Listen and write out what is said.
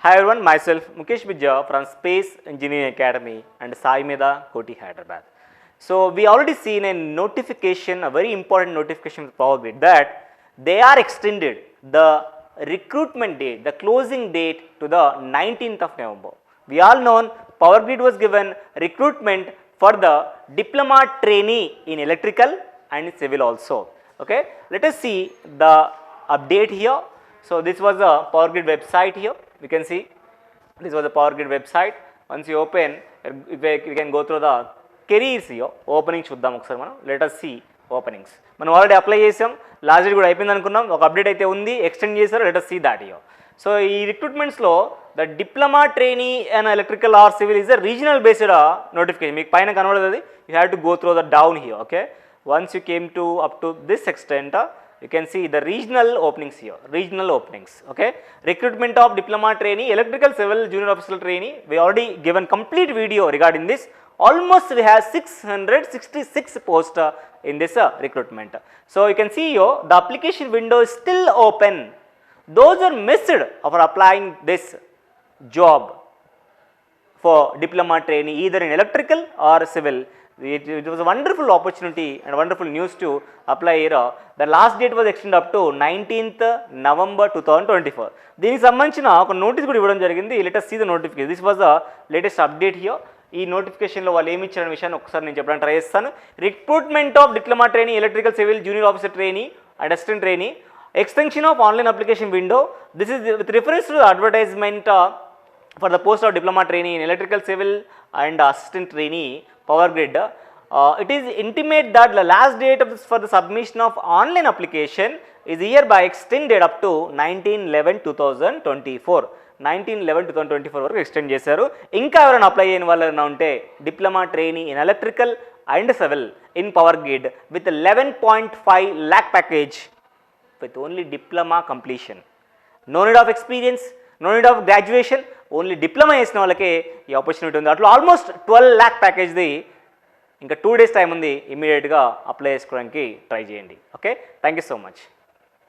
Hi everyone, myself Mukesh Bijja from Space Engineering Academy and Sai Meda, Koti, Hyderabad. So we already seen a notification, a very important notification with Power Grid that they are extended the recruitment date, the closing date to the 19th of November. We all know Power Grid was given recruitment for the diploma trainee in electrical and civil also. Okay, let us see the update here. So this was the Power Grid website here. We can see this was the Power Grid website. Once you open, we can go through the careers here. Opening చూద్దాం ఒకసారి మనం. Let us see openings. మనం already apply చేసాం, last date కూడా అయిపోయింది అనుకున్నాం, ఒక update అయితే ఉంది, ఎక్స్టెండ్ చేశారు. Let us see that here. So ఈ రిక్రూట్మెంట్స్లో the diploma trainee and electrical or civil is a regional based notification. మీకు పైన కనబడుతుంది, you have to go through the down here. Okay, once you came to up to this extent, you can see the regional openings here, regional openings. Okay, recruitment of diploma trainee, electrical civil junior officer trainee. We already given complete video regarding this. Almost we have 666 posts in this recruitment. So you can see here the application window is still open. Those are missed of applying this job for diploma trainee either in electrical or civil. It was a wonderful opportunity and wonderful news to apply here. The last date was extended up to 19th November 2024. దీనికి సంబంధించిన ఒక notice కూడా ఇవ్వడం జరిగింది. Let us see the notification. This was the latest update here. ఈ నోటిఫికేషన్లో వాళ్ళు ఏమి ఇచ్చిన విషయాన్ని ఒకసారి నేను చెప్పడానికి ట్రై చేస్తాను. Recruitment of diploma trainee, electrical civil junior officer trainee and assistant trainee, extension of online application window. This is with reference to the advertisement for the post of diploma trainee in electrical civil and assistant trainee Power Grid. It is intimate that the last date for the submission of online application is hereby extended up to 19/11/2024. 19/11/2024 వరకు extend చేశారు. ఇంకా ఎవరైనా apply చేయని వాళ్ళు ఎవరైనా ఉంటే diploma trainee in electrical and civil in power grid with 11.5 lakh package with only diploma completion. No need of experience, no need of graduation, only diploma చేసిన వాళ్ళకే ఈ ఆపర్చునిటీ ఉంది. అట్లా ఆల్మోస్ట్ 12 lakh ప్యాకేజ్ది ఇంకా 2 days టైం ఉంది. ఇమీడియట్గా apply చేసుకోవడానికి try చేయండి. Okay, thank you so much.